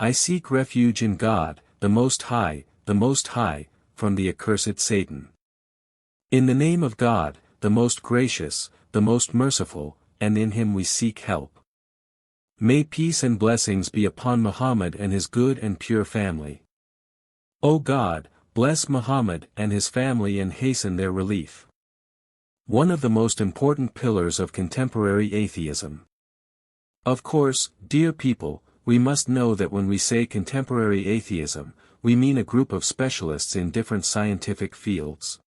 I seek refuge in God, the Most High, from the accursed Satan. In the name of God, the most gracious, the most merciful, and in him we seek help. May peace and blessings be upon Muhammad and his good and pure family. O God, bless Muhammad and his family and hasten their relief. One of the most important pillars of contemporary atheism. Of course, dear people, we must know that when we say contemporary atheism, we mean a group of specialists in different scientific fields.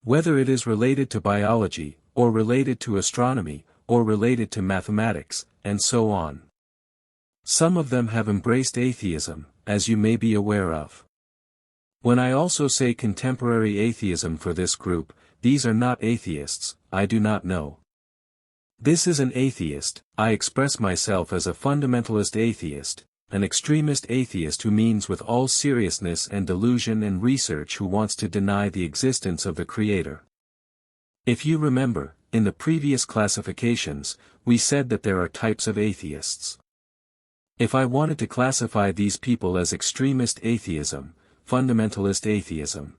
Whether it is related to biology, or related to astronomy, or related to mathematics, and so on. Some of them have embraced atheism, as you may be aware of. When I also say contemporary atheism for this group, these are not atheists, I do not know. This is an atheist, I express myself as a fundamentalist atheist, an extremist atheist who means with all seriousness and delusion and research who wants to deny the existence of the Creator. If you remember, in the previous classifications, we said that there are types of atheists. If I wanted to classify these people as extremist atheism, fundamentalist atheism.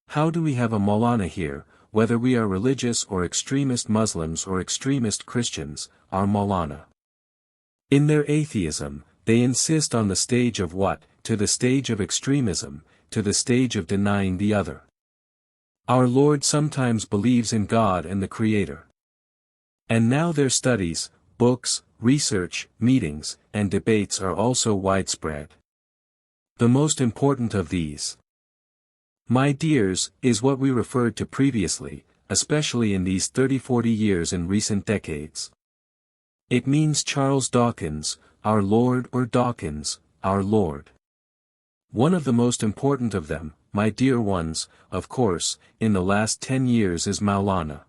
How do we have a Maulana here, whether we are religious or extremist Muslims or extremist Christians, our Maulana? In their atheism, they insist on the stage of what? To the stage of extremism, to the stage of denying the other. Our Lord sometimes believes in God and the Creator. And now their studies, books, research, meetings, and debates are also widespread. The most important of these, my dears, is what we referred to previously, especially in these 30-40 years in recent decades. It means Charles Dawkins, our Lord, or Dawkins, our Lord. One of the most important of them, my dear ones, of course, in the last 10 years is Maulana.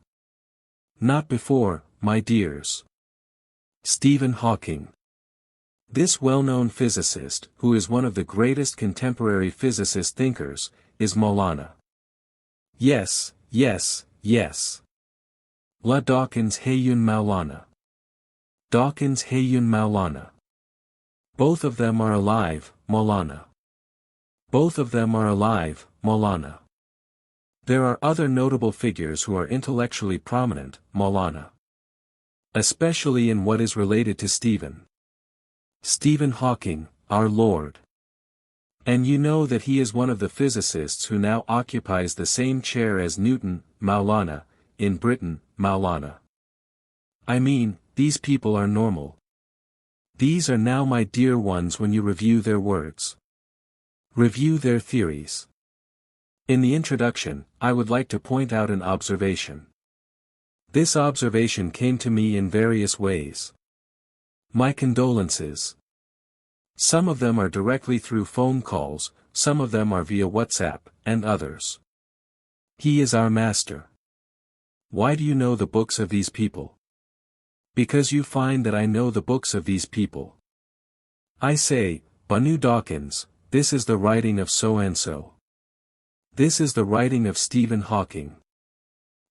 Not before, my dears. Stephen Hawking. This well-known physicist, who is one of the greatest contemporary physicist thinkers, is Maulana. Yes, yes, yes. La Dawkins Hayun Maulana. Dawkins Hayun Maulana. Both of them are alive, Maulana. Both of them are alive, Maulana. There are other notable figures who are intellectually prominent, Maulana. Especially in what is related to Stephen Hawking, our Lord. And you know that he is one of the physicists who now occupies the same chair as Newton, Maulana, in Britain, Maulana. I mean, these people are normal. These are now my dear ones when you review their words. Review their theories. In the introduction, I would like to point out an observation. This observation came to me in various ways. My condolences. Some of them are directly through phone calls, some of them are via WhatsApp, and others. He is our master. Why do you know the books of these people? Because you find that I know the books of these people. I say, Banu Dawkins, this is the writing of so-and-so. This is the writing of Stephen Hawking.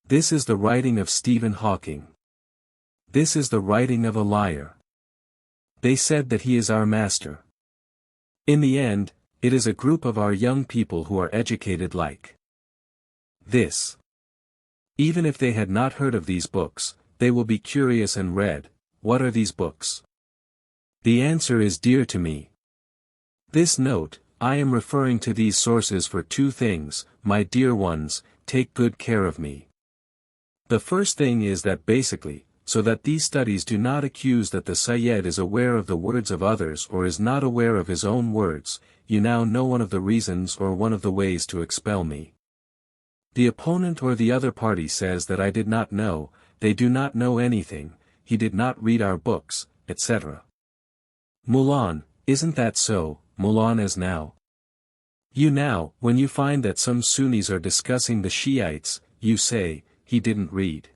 This is the writing of Stephen Hawking. This is the writing of a liar. They said that he is our master. In the end, it is a group of our young people who are educated like this. Even if they had not heard of these books, they will be curious and read, what are these books? The answer is dear to me. This note, I am referring to these sources for two things, my dear ones, take good care of me. The first thing is that basically, so that these studies do not accuse that the Sayyid is aware of the words of others or is not aware of his own words, you now know one of the reasons or one of the ways to expel me. The opponent or the other party says that I did not know, they do not know anything, he did not read our books, etc. Mulan, isn't that so, Mulan as now? You now, when you find that some Sunnis are discussing the Shiites, you say, he didn't read.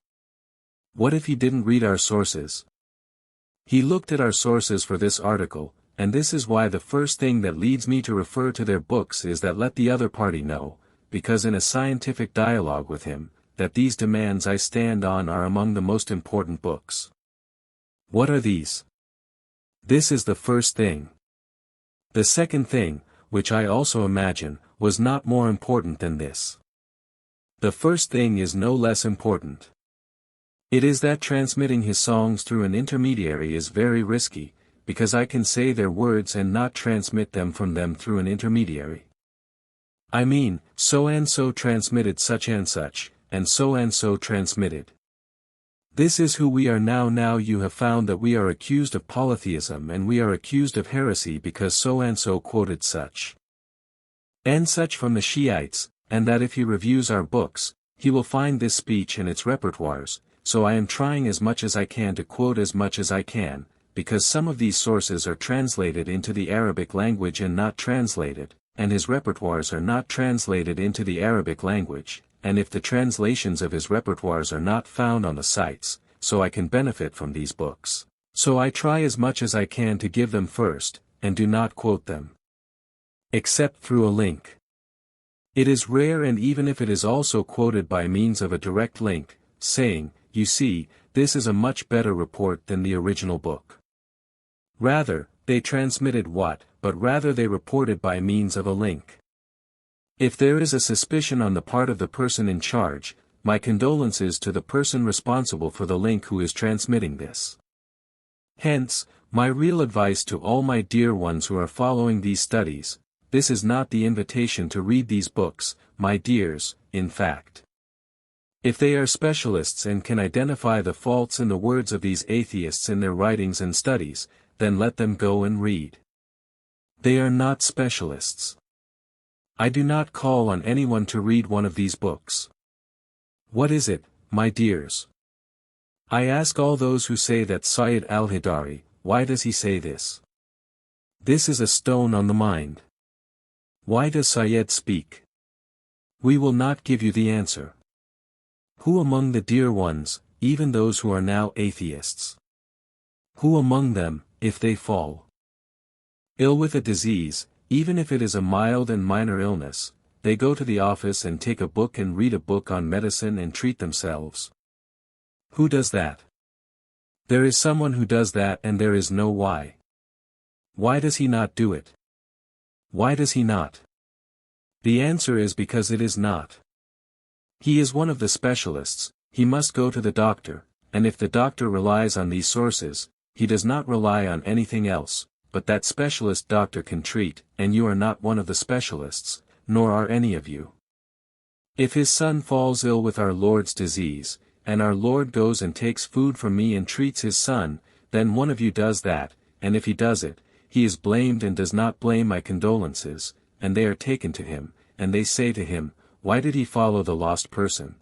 What if he didn't read our sources? He looked at our sources for this article, and this is why the first thing that leads me to refer to their books is that let the other party know, because in a scientific dialogue with him, that these demands I stand on are among the most important books. What are these? This is the first thing. The second thing, which I also imagine, was not more important than this. The first thing is no less important. It is that transmitting his songs through an intermediary is very risky, because I can say their words and not transmit them from them through an intermediary. I mean, so-and-so transmitted such and so transmitted. This is who we are now. Now you have found that we are accused of polytheism and we are accused of heresy because so-and-so quoted such and such from the Shiites, and that if he reviews our books, he will find this speech in its repertoires, so I am trying as much as I can to quote as much as I can, because some of these sources are translated into the Arabic language and not translated, and his repertoires are not translated into the Arabic language, and if the translations of his repertoires are not found on the sites, so I can benefit from these books. So I try as much as I can to give them first, and do not quote them, except through a link. It is rare, and even if it is also quoted by means of a direct link, saying, you see, this is a much better report than the original book. Rather, they transmitted what, but rather they reported by means of a link. If there is a suspicion on the part of the person in charge, my condolences to the person responsible for the link who is transmitting this. Hence, my real advice to all my dear ones who are following these studies, this is not the invitation to read these books, my dears, in fact. If they are specialists and can identify the faults in the words of these atheists in their writings and studies, then let them go and read. They are not specialists. I do not call on anyone to read one of these books. What is it, my dears? I ask all those who say that Sayyid al-Hidari, why does he say this? This is a stone on the mind. Why does Sayyid speak? We will not give you the answer. Who among the dear ones, even those who are now atheists? Who among them, if they fall ill with a disease, even if it is a mild and minor illness, they go to the office and take a book and read a book on medicine and treat themselves? Who does that? There is someone who does that, and there is no why. Why does he not do it? Why does he not? The answer is because it is not. He is one of the specialists, he must go to the doctor, and if the doctor relies on these sources, he does not rely on anything else, but that specialist doctor can treat, and you are not one of the specialists, nor are any of you. If his son falls ill with our Lord's disease, and our Lord goes and takes food from me and treats his son, then one of you does that, and if he does it, he is blamed and does not blame my condolences, and they are taken to him, and they say to him, why did he follow the lost person?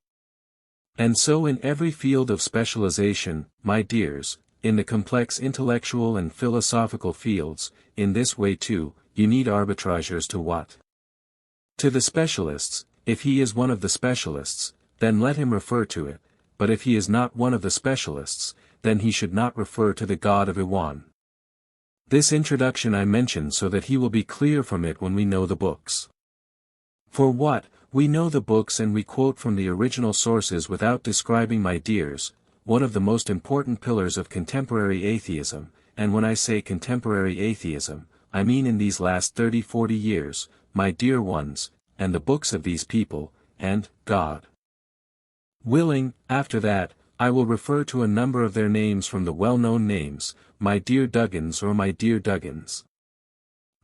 And so in every field of specialization, my dears, in the complex intellectual and philosophical fields, in this way too, you need arbitrageurs to what? To the specialists. If he is one of the specialists, then let him refer to it, but if he is not one of the specialists, then he should not refer to the God of Iwan. This introduction I mention so that he will be clear from it when we know the books. For what, we know the books and we quote from the original sources without describing, my dears, one of the most important pillars of contemporary atheism, and when I say contemporary atheism, I mean in these last 30-40 years, my dear ones, and the books of these people, and, God willing, after that, I will refer to a number of their names from the well-known names, my dear Duggins or my dear Duggins.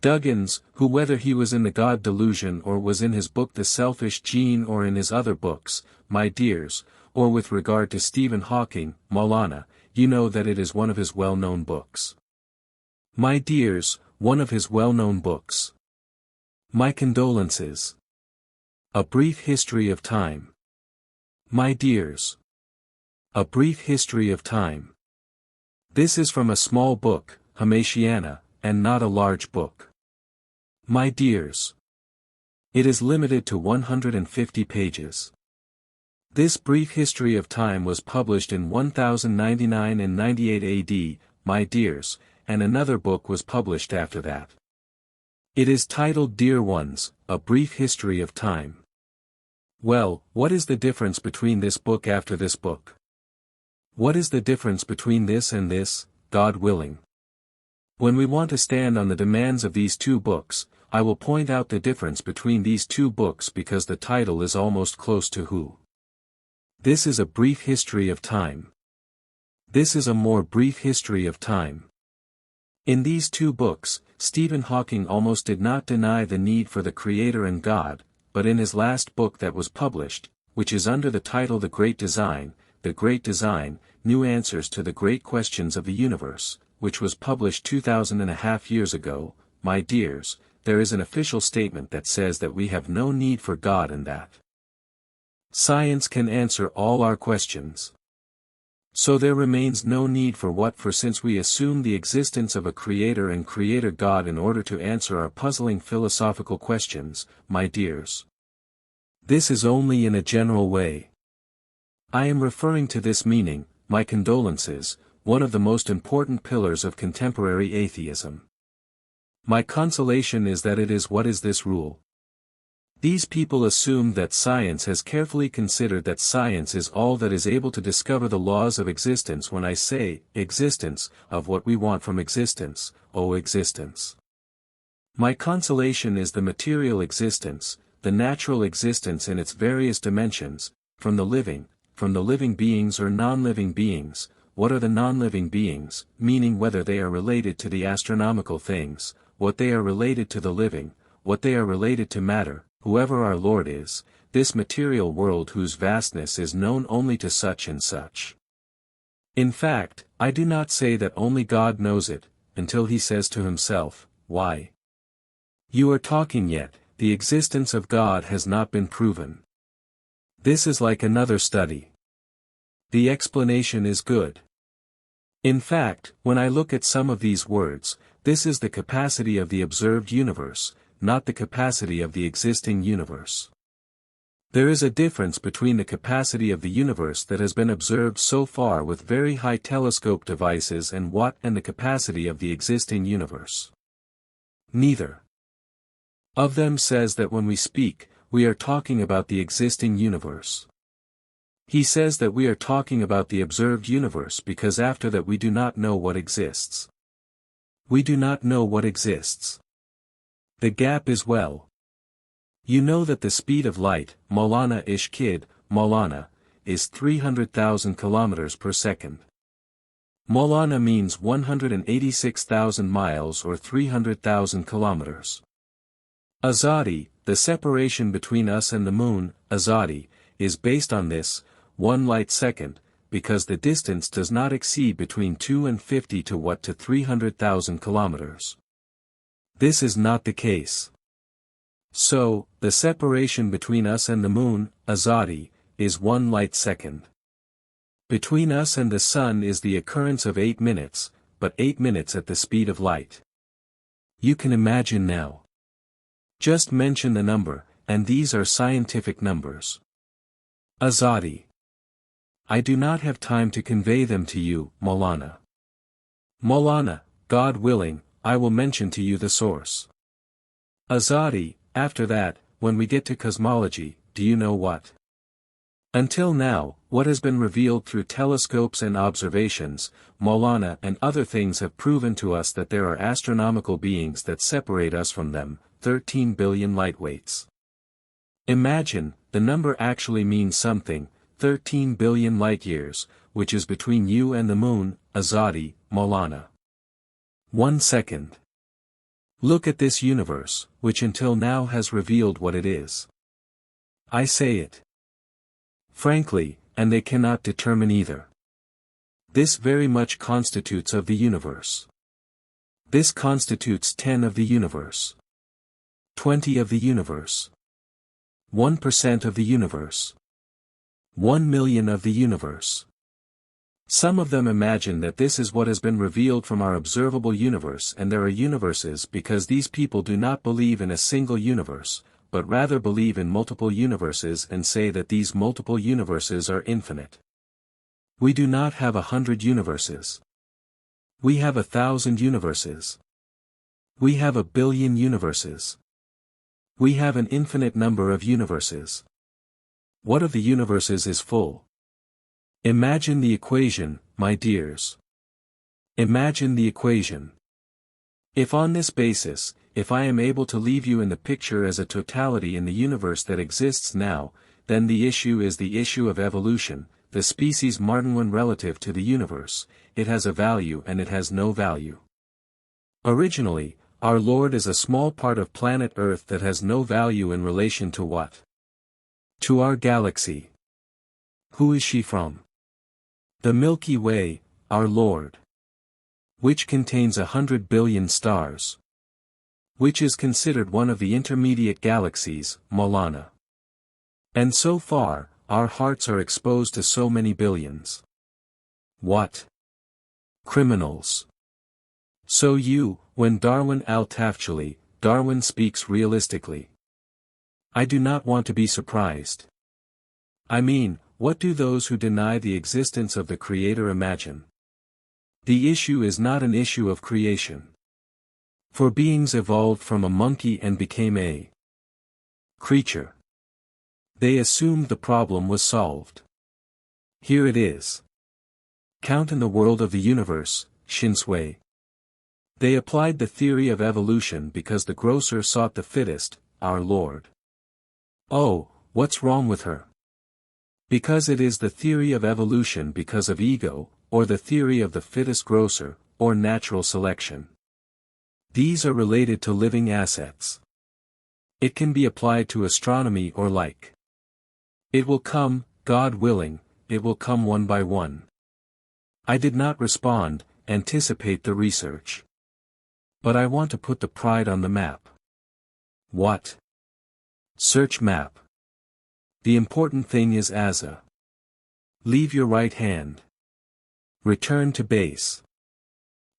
Duggins, who whether he was in the God delusion or was in his book The Selfish Gene or in his other books, my dears, or with regard to Stephen Hawking, Maulana, you know that it is one of his well-known books. My dears, one of his well-known books. My condolences. A Brief History of Time. My dears. A Brief History of Time. This is from a small book, Hamashiana, and not a large book. My dears. It is limited to 150 pages. This brief history of time was published in 1099 and 98 AD, my dears, and another book was published after that. It is titled Dear Ones, A Brief History of Time. Well, what is the difference between this book after this book? What is the difference between this and this, God willing? When we want to stand on the demands of these two books, I will point out the difference between these two books because the title is almost close to who. This is a brief history of time. This is a more brief history of time. In these two books, Stephen Hawking almost did not deny the need for the Creator and God, but in his last book that was published, which is under the title The Great Design, New Answers to the Great Questions of the Universe, which was published 2,500 years ago, my dears, there is an official statement that says that we have no need for God and that science can answer all our questions. So there remains no need for since we assume the existence of a Creator and Creator God in order to answer our puzzling philosophical questions, my dears. This is only in a general way. I am referring to this meaning, my condolences, one of the most important pillars of contemporary atheism. My consolation is that it is what is this rule. These people assume that science has carefully considered that science is all that is able to discover the laws of existence when I say, existence, of what we want from existence, O existence. My consolation is the material existence, the natural existence in its various dimensions, from the living beings or non-living beings. What are the non-living beings, meaning whether they are related to the astronomical things, what they are related to the living, what they are related to matter, whoever our Lord is, this material world whose vastness is known only to such and such. In fact, I do not say that only God knows it, until he says to himself, why? You are talking yet, the existence of God has not been proven. This is like another study. The explanation is good. In fact, when I look at some of these words, this is the capacity of the observed universe, not the capacity of the existing universe. There is a difference between the capacity of the universe that has been observed so far with very high telescope devices and the capacity of the existing universe. Neither of them says that when we speak, we are talking about the existing universe. He says that we are talking about the observed universe because after that we do not know what exists. We do not know what exists. The gap is well. You know that the speed of light, Maulana-ish kid, Maulana, is 300,000 kilometers per second. Maulana means 186,000 miles or 300,000 kilometers. Azadi, the separation between us and the moon, Azadi, is based on this, 1 light second, because the distance does not exceed between 2 and 50 to 300,000 kilometers. This is not the case. So, the separation between us and the moon, Azadi, is 1 light second. Between us and the sun is the occurrence of 8 minutes, but 8 minutes at the speed of light. You can imagine now. Just mention the number, and these are scientific numbers. Azadi. I do not have time to convey them to you, Maulana. Maulana, God willing, I will mention to you the source. Azadi, after that, when we get to cosmology, do you know what? Until now, what has been revealed through telescopes and observations, Maulana and other things have proven to us that there are astronomical beings that separate us from them, 13 billion light-weights. Imagine, the number actually means something, 13 billion light-years, which is between you and the moon, Azadi, Maulana. 1 second. Look at this universe, which until now has revealed what it is. I say it frankly, and they cannot determine either. This very much constitutes of the universe. This constitutes 10 of the universe. 20 of the universe. 1% of the universe. 1 million of the universe. Some of them imagine that this is what has been revealed from our observable universe, and there are universes because these people do not believe in a single universe, but rather believe in multiple universes and say that these multiple universes are infinite. We do not have 100 universes. We have 1,000 universes. We have 1 billion universes. We have an infinite number of universes. What of the universes is full? Imagine the equation, my dears. Imagine the equation. If on this basis, if I am able to leave you in the picture as a totality in the universe that exists now, then the issue is the issue of evolution, the species Martin relative to the universe, it has a value and it has no value. Originally, our Lord is a small part of planet Earth that has no value in relation to what? To our galaxy. Who is she from? The Milky Way, our Lord. Which contains 100 billion stars. Which is considered one of the intermediate galaxies, Maulana. And so far, our hearts are exposed to so many billions. What? Criminals. So when Darwin al-Tafchili, Darwin speaks realistically. I do not want to be surprised. I mean, what do those who deny the existence of the Creator imagine? The issue is not an issue of creation. For beings evolved from a monkey and became a creature. They assumed the problem was solved. Here it is. Count in the world of the universe, Shinsui. They applied the theory of evolution because the grocer sought the fittest, our Lord. Oh, what's wrong with her? Because it is the theory of evolution because of ego, or the theory of the fittest grocer, or natural selection. These are related to living assets. It can be applied to astronomy or like. It will come, God willing, it will come one by one. I did not respond, anticipate the research. But I want to put the pride on the map. What? Search map. The important thing is Asa. Leave your right hand. Return to base.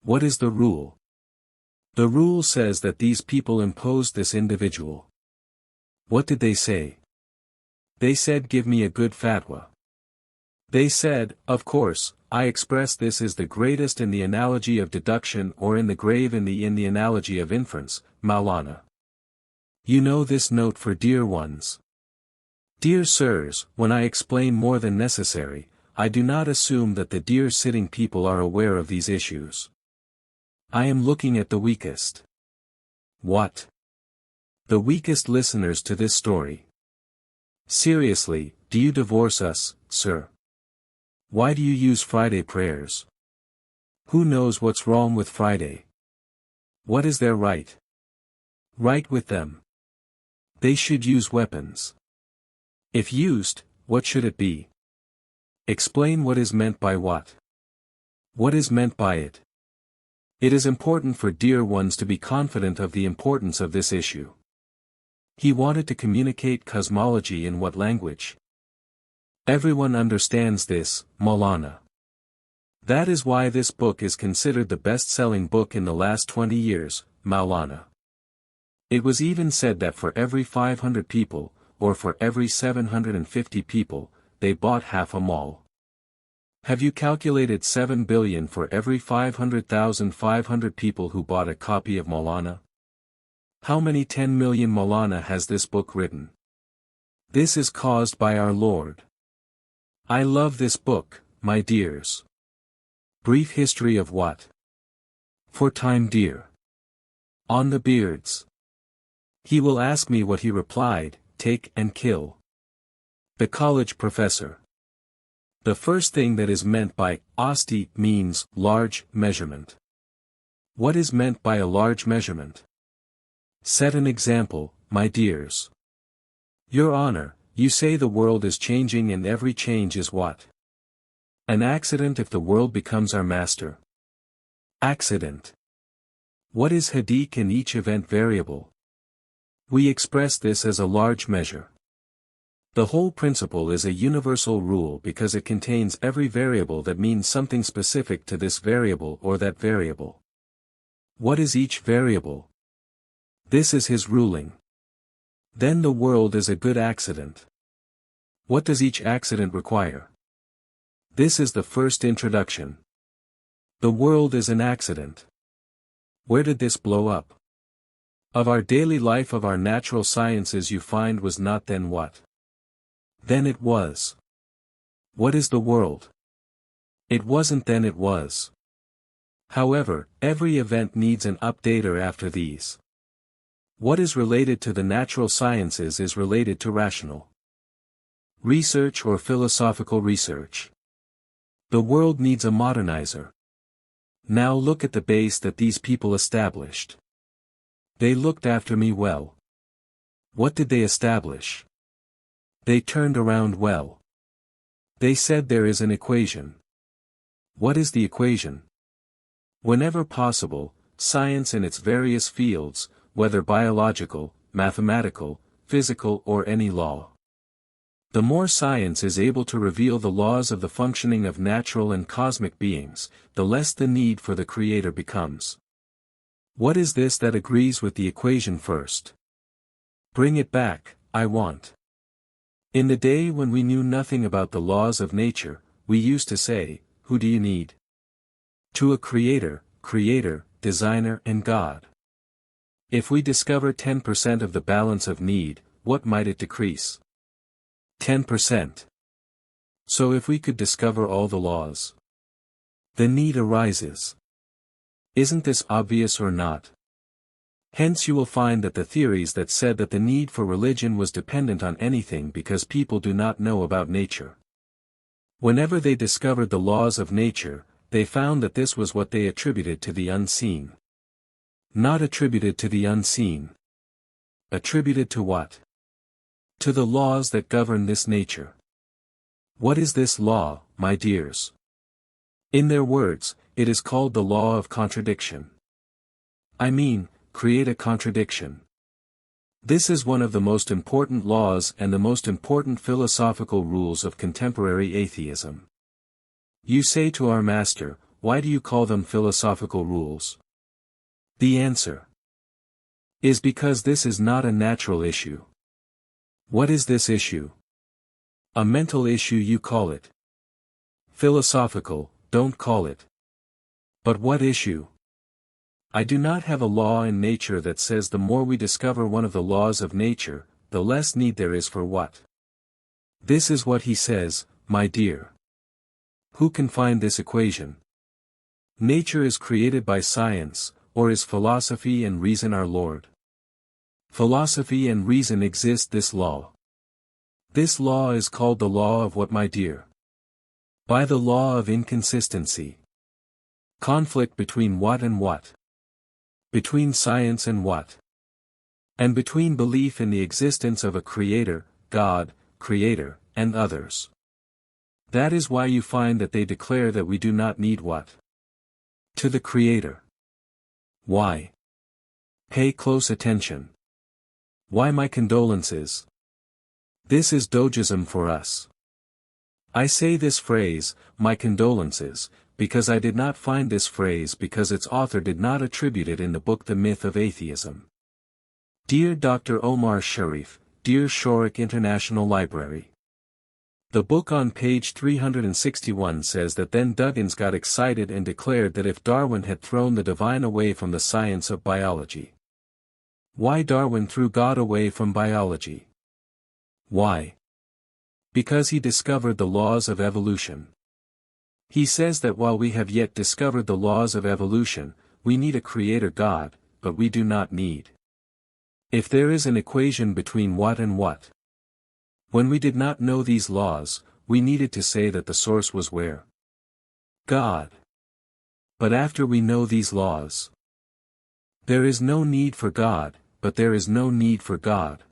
What is the rule? The rule says that these people imposed this individual. What did they say? They said give me a good fatwa. They said, of course, I express this as the greatest in the analogy of deduction or in the grave in the analogy of inference, Maulana. You know this note for dear ones. Dear sirs, when I explain more than necessary, I do not assume that the dear sitting people are aware of these issues. I am looking at the weakest. What? The weakest listeners to this story. Seriously, do you divorce us, sir? Why do you use Friday prayers? Who knows what's wrong with Friday? What is their right? Right with them. They should use weapons. If used, what should it be? Explain what is meant by what. What is meant by it? It is important for dear ones to be confident of the importance of this issue. He wanted to communicate cosmology in what language? Everyone understands this, Maulana. That is why this book is considered the best-selling book in the last 20 years, Maulana. It was even said that for every 500 people, or for every 750 people, they bought half a mall. Have you calculated 7 billion for every 500,500 people who bought a copy of Maulana? How many 10 million Maulana has this book written? This is caused by our Lord. I love this book, my dears. Brief history of what? For time dear. On the beards. He will ask me what he replied, take and kill. The college professor. The first thing that is meant by asti means large measurement. What is meant by a large measurement? Set an example, my dears. Your Honor, you say the world is changing and every change is what? An accident if the world becomes our master. Accident. What is hadik in each event variable? We express this as a large measure. The whole principle is a universal rule because it contains every variable that means something specific to this variable or that variable. What is each variable? This is his ruling. Then the world is a good accident. What does each accident require? This is the first introduction. The world is an accident. Where did this blow up? Of our daily life of our natural sciences you find was not then what? Then it was. What is the world? It wasn't then it was. However, every event needs an updater after these. What is related to the natural sciences is related to rational research or philosophical research. The world needs a modernizer. Now look at the base that these people established. They looked after me well. What did they establish? They turned around well. They said there is an equation. What is the equation? Whenever possible, science in its various fields, whether biological, mathematical, physical or any law. The more science is able to reveal the laws of the functioning of natural and cosmic beings, the less the need for the Creator becomes. What is this that agrees with the equation first? Bring it back, I want. In the day when we knew nothing about the laws of nature, we used to say, who do you need? To a Creator, Designer and God. If we discover 10% of the balance of need, what might it decrease? 10%. So if we could discover all the laws, the need arises. Isn't this obvious or not? Hence you will find that the theories that said that the need for religion was dependent on anything because people do not know about nature. Whenever they discovered the laws of nature, they found that this was what they attributed to the unseen. Not attributed to the unseen. Attributed to what? To the laws that govern this nature. What is this law, my dears? In their words, it is called the law of contradiction. I mean, create a contradiction. This is one of the most important laws and the most important philosophical rules of contemporary atheism. You say to our master, why do you call them philosophical rules? The answer is because this is not a natural issue. What is this issue? A mental issue you call it. Philosophical, don't call it. But what issue? I do not have a law in nature that says the more we discover one of the laws of nature, the less need there is for what? This is what he says, my dear. Who can find this equation? Nature is created by science, or is philosophy and reason our Lord? Philosophy and reason exist this law. This law is called the law of what, my dear? By the law of inconsistency. Conflict between what and what? Between science and what? And between belief in the existence of a Creator, God, Creator, and others. That is why you find that they declare that we do not need what? To the Creator. Why? Pay close attention. Why my condolences? This is Dogism for us. I say this phrase, my condolences, because I did not find this phrase because its author did not attribute it in the book The Myth of Atheism. Dear Dr. Omar Sharif, Dear Shorik International Library. The book on page 361 says that then Duggins got excited and declared that if Darwin had thrown the divine away from the science of biology. Why Darwin threw God away from biology? Why? Because he discovered the laws of evolution. He says that while we have yet discovered the laws of evolution, we need a Creator God, but we do not need. If there is an equation between what and what? When we did not know these laws, we needed to say that the source was where? God. But after we know these laws, there is no need for God, but there is no need for God.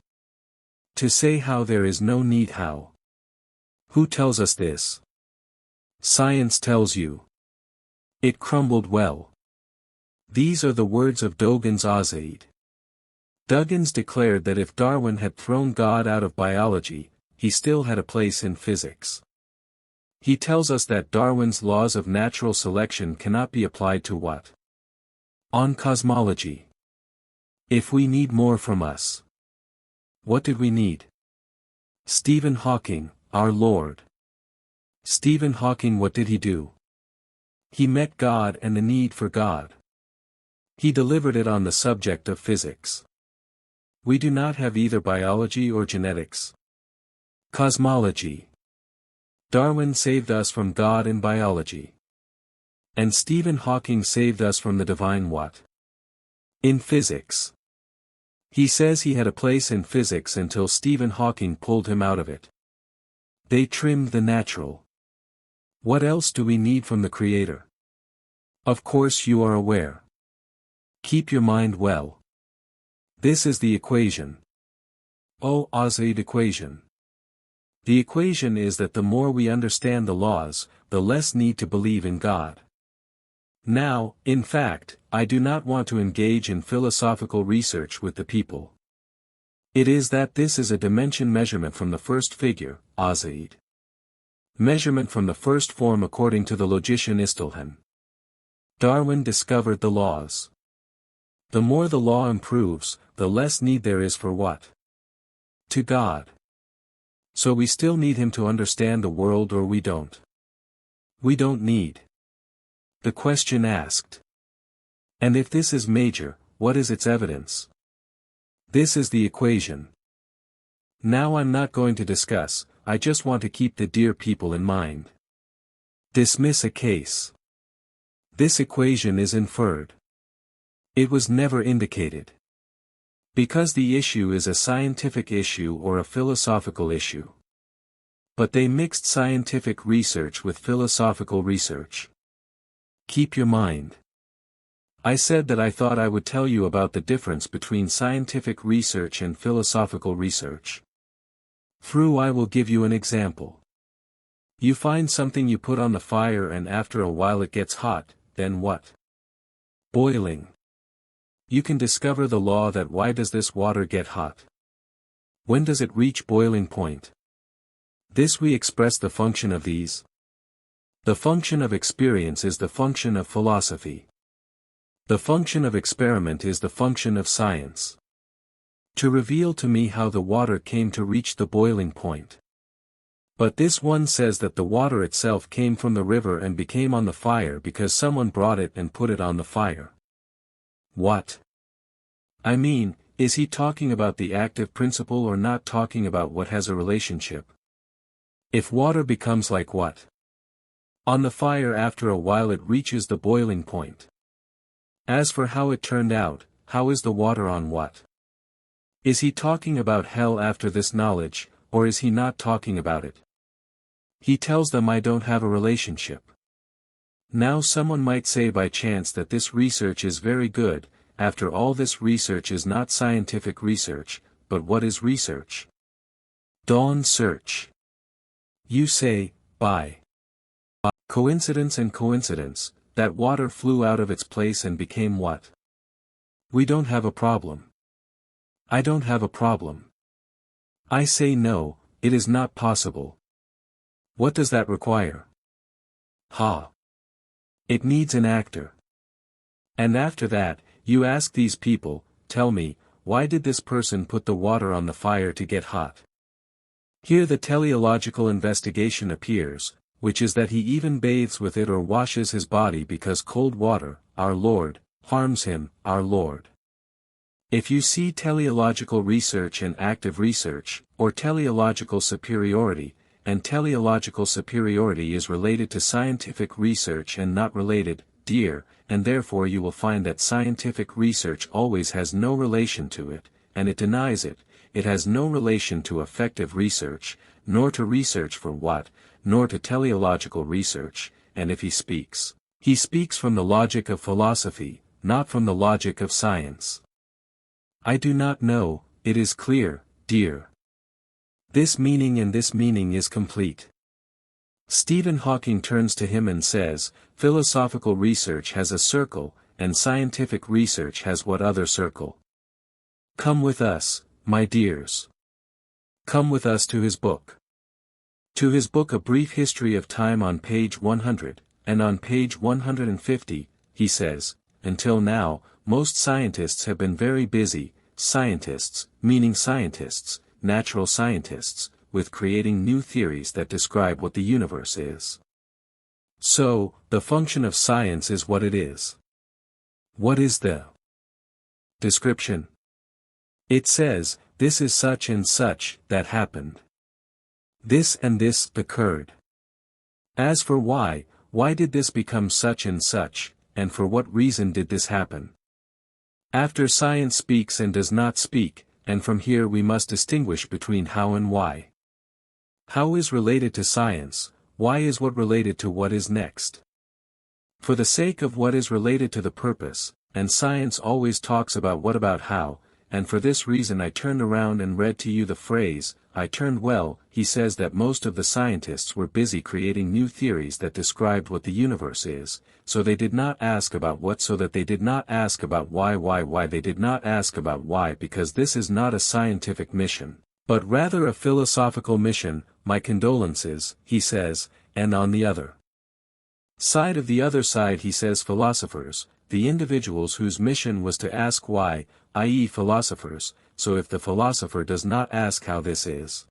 To say how there is no need how? Who tells us this? Science tells you. It crumbled well. These are the words of Doggins Azaid. Duggins declared that if Darwin had thrown God out of biology, he still had a place in physics. He tells us that Darwin's laws of natural selection cannot be applied to what? On cosmology. If we need more from us. What did we need? Stephen Hawking, our Lord. Stephen Hawking, what did he do? He met God and the need for God. He delivered it on the subject of physics. We do not have either biology or genetics. Cosmology. Darwin saved us from God in biology. And Stephen Hawking saved us from the divine what? In physics. He says he had a place in physics until Stephen Hawking pulled him out of it. They trimmed the natural. What else do we need from the Creator? Of course you are aware. Keep your mind well. This is the equation. Oh, Atheists equation. The equation is that the more we understand the laws, the less need to believe in God. Now, in fact, I do not want to engage in philosophical research with the people. It is that this is a dimension measurement from the first figure, Atheists. Measurement from the first form according to the logician Istelhan. Darwin discovered the laws. The more the law improves, the less need there is for what? To God. So we still need him to understand the world or we don't. We don't need. The question asked. And if this is major, what is its evidence? This is the equation. Now I'm not going to discuss, I just want to keep the dear people in mind. Dismiss a case. This equation is inferred. It was never indicated. Because the issue is a scientific issue or a philosophical issue. But they mixed scientific research with philosophical research. Keep your mind. I said that I thought I would tell you about the difference between scientific research and philosophical research. Through I will give you an example. You find something you put on the fire and after a while it gets hot, then what? Boiling. You can discover the law that why does this water get hot? When does it reach boiling point? This we express the function of these. The function of experience is the function of philosophy. The function of experiment is the function of science. To reveal to me how the water came to reach the boiling point. But this one says that the water itself came from the river and became on the fire because someone brought it and put it on the fire. What? I mean, is he talking about the active principle or not talking about what has a relationship? If water becomes like what? On the fire after a while it reaches the boiling point. As for how it turned out, how is the water on what? Is he talking about hell after this knowledge, or is he not talking about it? He tells them I don't have a relationship. Now someone might say by chance that this research is very good, after all this research is not scientific research, but what is research? Dawn search. You say, by coincidence and coincidence, that water flew out of its place and became what? We don't have a problem. I don't have a problem. I say no, it is not possible. What does that require? Ha! It needs an actor. And after that, you ask these people, tell me, why did this person put the water on the fire to get hot? Here the teleological investigation appears, which is that he even bathes with it or washes his body because cold water, our Lord, harms him, our Lord. If you see teleological research and active research, or teleological superiority, and teleological superiority is related to scientific research and not related, dear, and therefore you will find that scientific research always has no relation to it, and it denies it. It has no relation to effective research, nor to research for what, nor to teleological research, and if he speaks from the logic of philosophy, not from the logic of science. I do not know, it is clear, dear. This meaning and this meaning is complete. Stephen Hawking turns to him and says, philosophical research has a circle, and scientific research has what other circle? Come with us, my dears. Come with us to his book. To his book A Brief History of Time on page 100, and on page 150, he says, until now, most scientists have been very busy, scientists, meaning scientists, natural scientists, with creating new theories that describe what the universe is. So, the function of science is what it is. What is the description? It says, this is such and such that happened. This and this occurred. As for why, Why did this become such, and for what reason did this happen? After science speaks and does not speak, and from here we must distinguish between how and why. How is related to science, why is what related to what is next. For the sake of what is related to the purpose, and science always talks about what about how, and for this reason I turned around and read to you the phrase, I turned well. He says that most of the scientists were busy creating new theories that described what the universe is, so they did not ask about what, so that they did not ask about why they did not ask about why, because this is not a scientific mission, but rather a philosophical mission. My condolences, he says, and on the other side he says philosophers, the individuals whose mission was to ask why, i.e. philosophers. So if the philosopher does not ask how, this is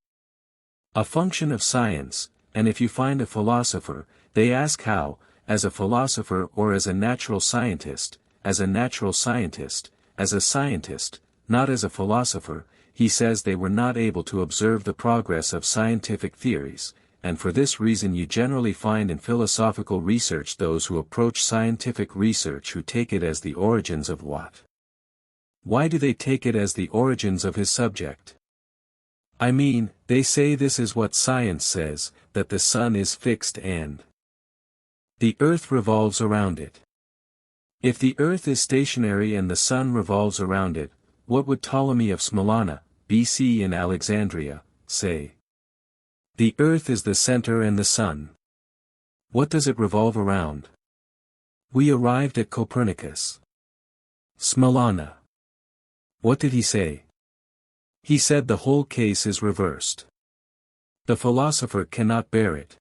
a function of science, and if you find a philosopher, they ask how, as a philosopher or as a natural scientist, as a natural scientist, as a scientist, not as a philosopher. He says they were not able to observe the progress of scientific theories, and for this reason you generally find in philosophical research those who approach scientific research who take it as the origins of what? Why do they take it as the origins of his subject? I mean, they say this is what science says, that the sun is fixed and the earth revolves around it. If the earth is stationary and the sun revolves around it, what would Ptolemy of Smyrna, BC in Alexandria, say? The earth is the center and the sun. What does it revolve around? We arrived at Copernicus. Smyrna. What did he say? He said the whole case is reversed. The philosopher cannot bear it.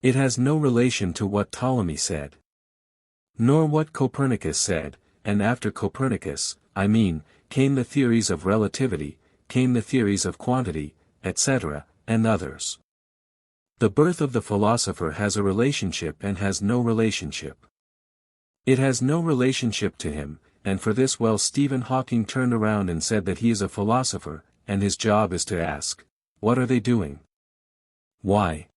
It has no relation to what Ptolemy said, nor what Copernicus said, and after Copernicus, came the theories of relativity, came the theories of quantity, etc., and others. The birth of the philosopher has a relationship and has no relationship. It has no relationship to him, and for this Stephen Hawking turned around and said that he is a philosopher, and his job is to ask, what are they doing? Why?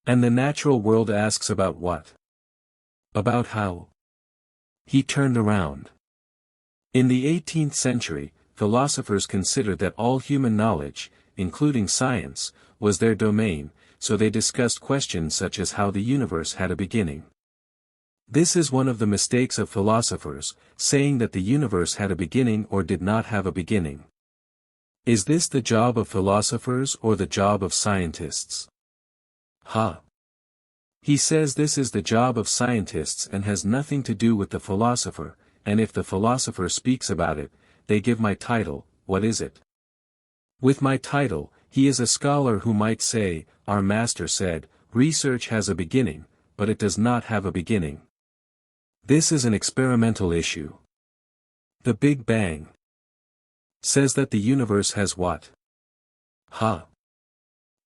And the natural world asks about what? About how? He turned around. In the 18th century, philosophers considered that all human knowledge, including science, was their domain, so they discussed questions such as how the universe had a beginning. This is one of the mistakes of philosophers, saying that the universe had a beginning or did not have a beginning. Is this the job of philosophers or the job of scientists? He says this is the job of scientists and has nothing to do with the philosopher, and if the philosopher speaks about it, they give my title. What is it? With my title, he is a scholar who might say, our master said, research has a beginning, but it does not have a beginning. This is an experimental issue. The Big Bang says that the universe has what?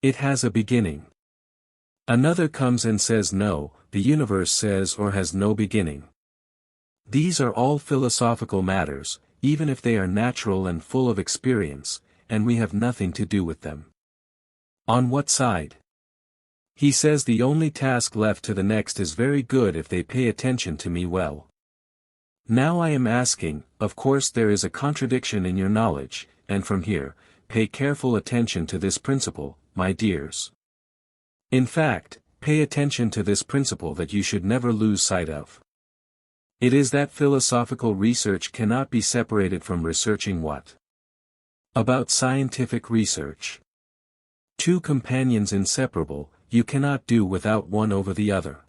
It has a beginning. Another comes and says no, the universe says or has no beginning. These are all philosophical matters, even if they are natural and full of experience, and we have nothing to do with them. On what side? He says the only task left to the next is very good if they pay attention to me well. Now I am asking, of course there is a contradiction in your knowledge, and from here, pay careful attention to this principle, my dears. In fact, pay attention to this principle that you should never lose sight of. It is that philosophical research cannot be separated from researching what? About scientific research. Two companions inseparable, you cannot do without one over the other.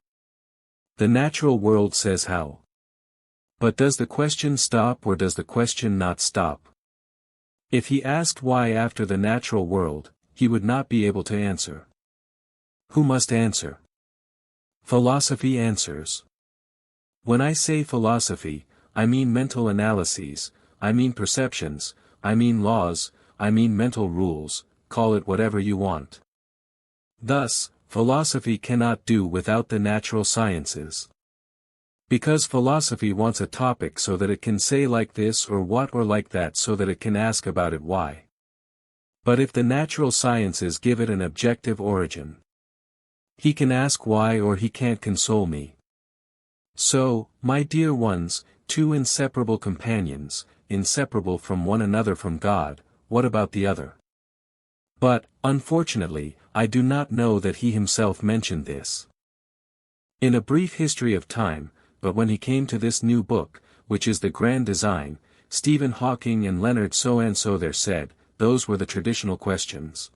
The natural world says how. But does the question stop or does the question not stop? If he asked why after the natural world, he would not be able to answer. Who must answer? Philosophy answers. When I say philosophy, I mean mental analyses, I mean perceptions, I mean laws, I mean mental rules, call it whatever you want. Thus, philosophy cannot do without the natural sciences. Because philosophy wants a topic so that it can say like this or what or like that so that it can ask about it why. But if the natural sciences give it an objective origin, He can ask why or he can't console me. So, my dear ones, two inseparable companions, inseparable from one another from God, what about the other? But, unfortunately, I do not know that he himself mentioned this. In a brief history of time, but when he came to this new book, which is the grand design, Stephen Hawking and Leonard so-and-so there said, those were the traditional questions.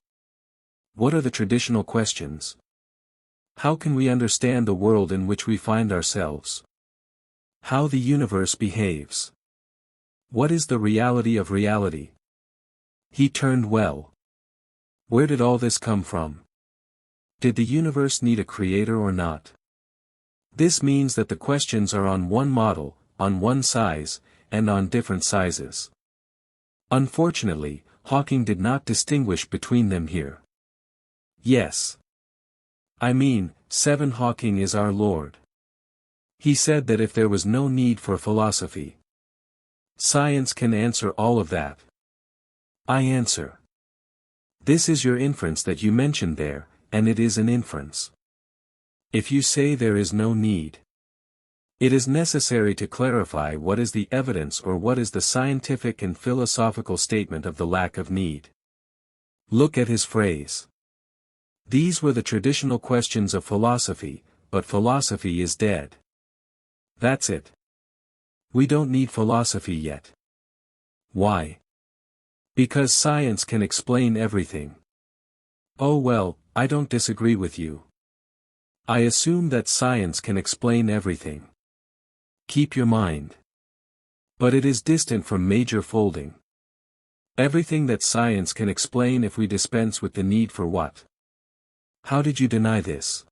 What are the traditional questions? How can we understand the world in which we find ourselves? How the universe behaves? What is the reality of reality? He turned well. Where did all this come from? Did the universe need a creator or not? This means that the questions are on one model, on one size, and on different sizes. Unfortunately, Hawking did not distinguish between them here. Yes. I mean, Stephen Hawking is our Lord. He said that if there was no need for philosophy, science can answer all of that. I answer. This is your inference that you mentioned there, and it is an inference. If you say there is no need, it is necessary to clarify what is the evidence or what is the scientific and philosophical statement of the lack of need. Look at his phrase. These were the traditional questions of philosophy, but philosophy is dead. That's it. We don't need philosophy yet. Why? Because science can explain everything. Oh well, I don't disagree with you. I assume that science can explain everything. Keep your mind. But it is distant from major folding. Everything that science can explain if we dispense with the need for what? How did you deny this?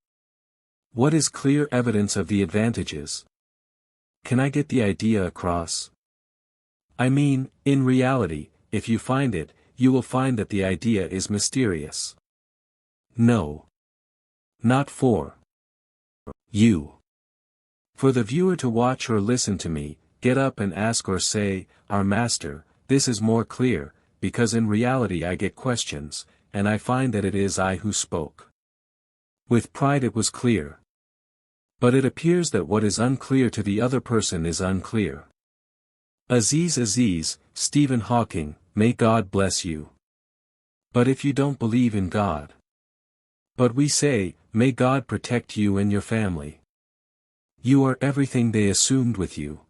What is clear evidence of the advantages? Can I get the idea across? I mean, in reality, if you find it, you will find that the idea is mysterious. No. Not for you. For the viewer to watch or listen to me, get up and ask or say, our master, this is more clear, because in reality I get questions, and I find that it is I who spoke. With pride it was clear. But it appears that what is unclear to the other person is unclear. Aziz, Stephen Hawking, may God bless you. But if you don't believe in God. But we say, may God protect you and your family. You are everything they assumed with you.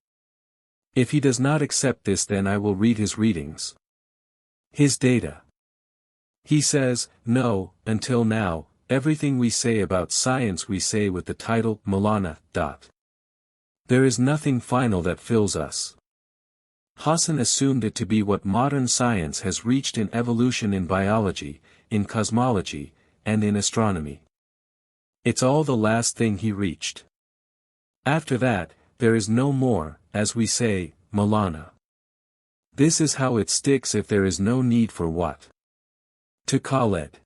If he does not accept this, then I will read his readings. His data. He says, no, until now, everything we say about science we say with the title, Milana. There is nothing final that fills us. Hassan assumed it to be what modern science has reached in evolution, in biology, in cosmology, and in astronomy. It's all the last thing he reached. After that, there is no more, as we say, Milana. This is how it sticks if there is no need for what? To call it.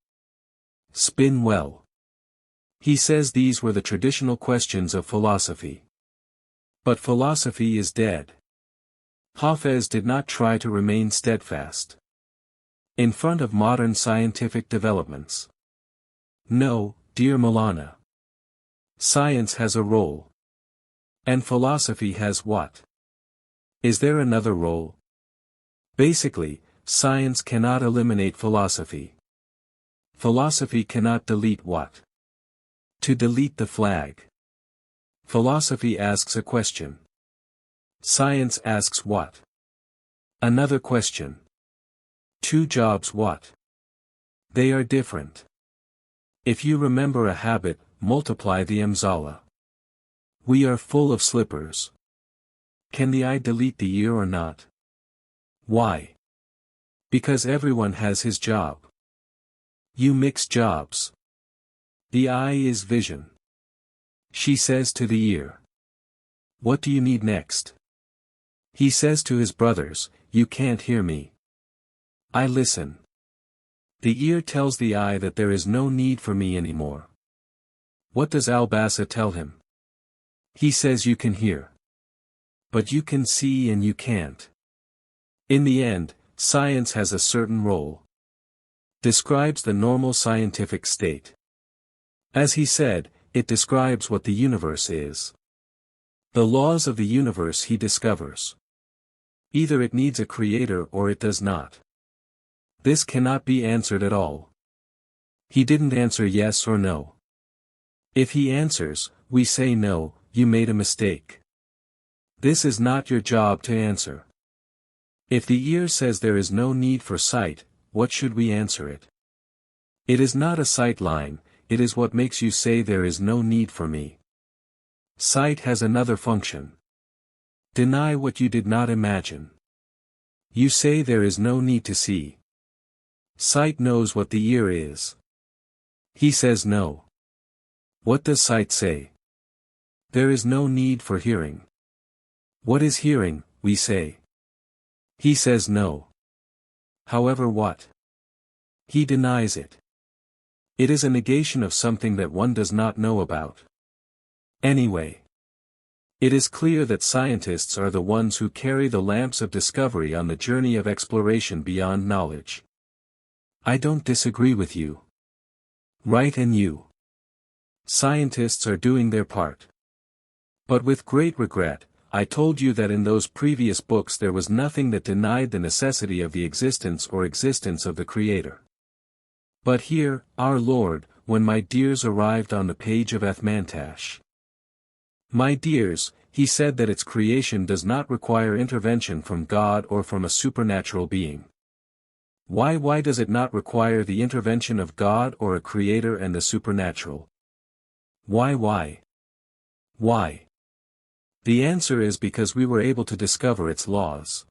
Spin well. He says these were the traditional questions of philosophy. But philosophy is dead. Hafez did not try to remain steadfast in front of modern scientific developments. No, dear Milana. Science has a role. And philosophy has what? Is there another role? Basically, science cannot eliminate philosophy. Philosophy cannot delete what? To delete the flag. Philosophy asks a question. Science asks what? Another question. Two jobs what? They are different. If you remember a habit, multiply the Mzala. We are full of slippers. Can the eye delete the ear or not? Why? Because everyone has his job. You mix jobs. The eye is vision. She says to the ear. What do you need next? He says to his brothers, you can't hear me. I listen. The ear tells the eye that there is no need for me anymore. What does Albasa tell him? He says you can hear. But you can see and you can't. In the end, science has a certain role. Describes the normal scientific state. As he said, it describes what the universe is. The laws of the universe he discovers. Either it needs a creator or it does not. This cannot be answered at all. He didn't answer yes or no. If he answers, we say no, you made a mistake. This is not your job to answer. If the ear says there is no need for sight, what should we answer it? It is not a sight line, it is what makes you say there is no need for me. Sight has another function. Deny what you did not imagine. You say there is no need to see. Sight knows what the ear is. He says no. What does sight say? There is no need for hearing. What is hearing, we say? He says no. However, what? He denies it. It is a negation of something that one does not know about. Anyway, it is clear that scientists are the ones who carry the lamps of discovery on the journey of exploration beyond knowledge. I don't disagree with you. Right, and you. Scientists are doing their part. But with great regret, I told you that in those previous books there was nothing that denied the necessity of the existence of the Creator. But here, our Lord, when my dears arrived on the page of Athmantash. My dears, he said that its creation does not require intervention from God or from a supernatural being. Why does it not require the intervention of God or a Creator and the supernatural? Why? The answer is because we were able to discover its laws.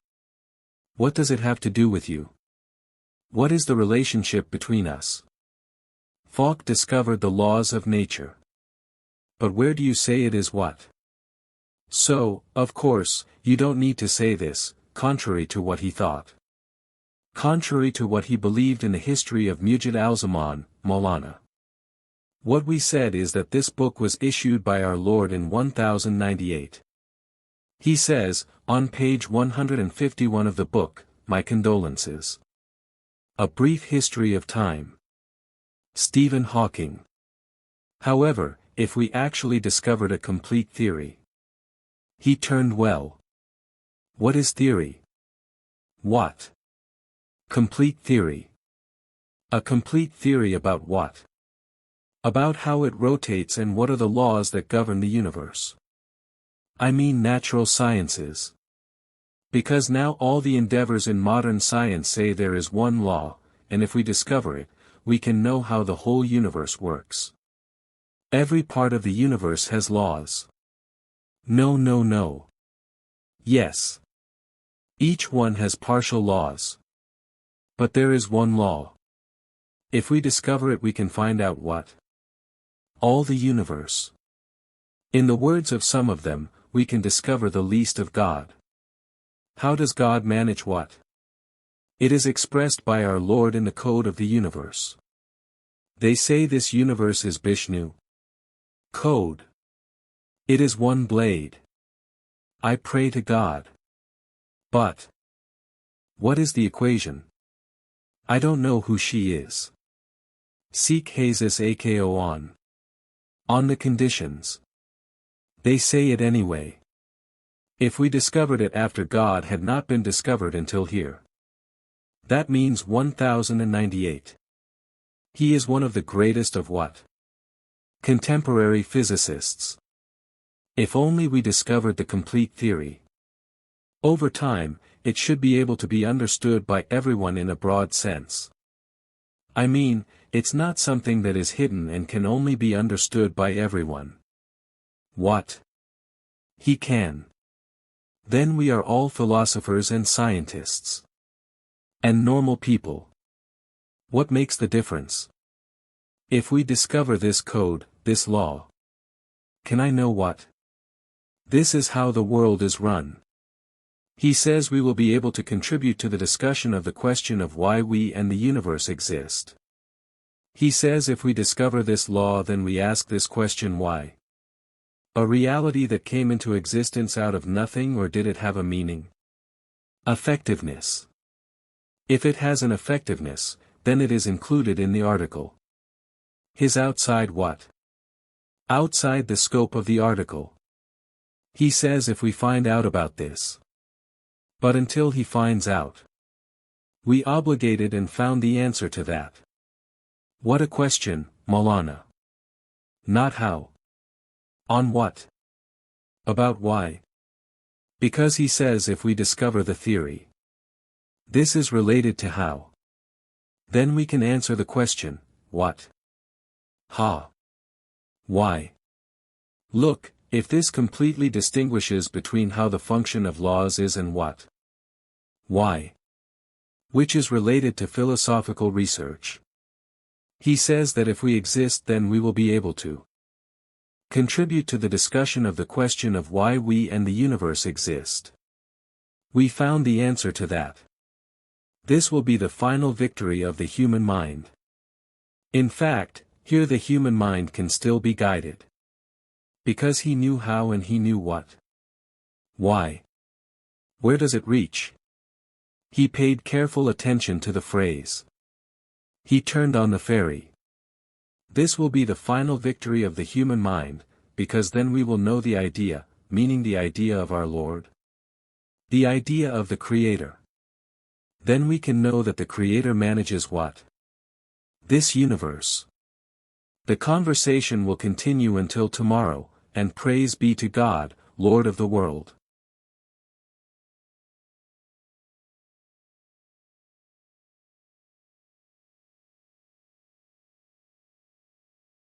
What does it have to do with you? What is the relationship between us? Falk discovered the laws of nature. But where do you say it is what? So, of course, you don't need to say this, contrary to what he thought. Contrary to what he believed in the history of Mujid al-Zaman, Maulana. What we said is that this book was issued by our Lord in 1098. He says, on page 151 of the book, my condolences. A Brief History of Time. Stephen Hawking. However, if we actually discovered a complete theory. He turned well. What is theory? What? Complete theory. A complete theory about what? About how it rotates and what are the laws that govern the universe. I mean natural sciences. Because now all the endeavors in modern science say there is one law, and if we discover it, we can know how the whole universe works. Every part of the universe has laws. No. Yes. Each one has partial laws. But there is one law. If we discover it, we can find out what? All the universe. In the words of some of them, we can discover the least of God. How does God manage what? It is expressed by our Lord in the code of the universe. They say this universe is Vishnu. Code. It is one blade. I pray to God. But what is the equation? I don't know who she is. Seek Jesus AKO on. On the conditions. They say it anyway. If we discovered it after God had not been discovered until here. That means 1098. He is one of the greatest of what? Contemporary physicists. If only we discovered the complete theory. Over time, it should be able to be understood by everyone in a broad sense. I mean, it's not something that is hidden and can only be understood by everyone. What? He can. Then we are all philosophers and scientists. And normal people. What makes the difference? If we discover this code, this law. Can I know what? This is how the world is run. He says we will be able to contribute to the discussion of the question of why we and the universe exist. He says if we discover this law, then we ask this question: why? A reality that came into existence out of nothing, or did it have a meaning? Effectiveness. If it has an effectiveness, then it is included in the article. His outside what? Outside the scope of the article. He says if we find out about this. But until he finds out. We obligated and found the answer to that. What a question, Maulana. Not how. On what? About why? Because he says if we discover the theory. This is related to how. Then we can answer the question, what? Ha. Why? Look, if this completely distinguishes between how the function of laws is and what? Why? Which is related to philosophical research. He says that if we exist then we will be able to contribute to the discussion of the question of why we and the universe exist. We found the answer to that. This will be the final victory of the human mind. In fact, here the human mind can still be guided. Because he knew how and he knew what. Why? Where does it reach? He paid careful attention to the phrase. He turned on the ferry. This will be the final victory of the human mind, because then we will know the idea, meaning the idea of our Lord. The idea of the Creator. Then we can know that the Creator manages what? This universe. The conversation will continue until tomorrow, and praise be to God, Lord of the world.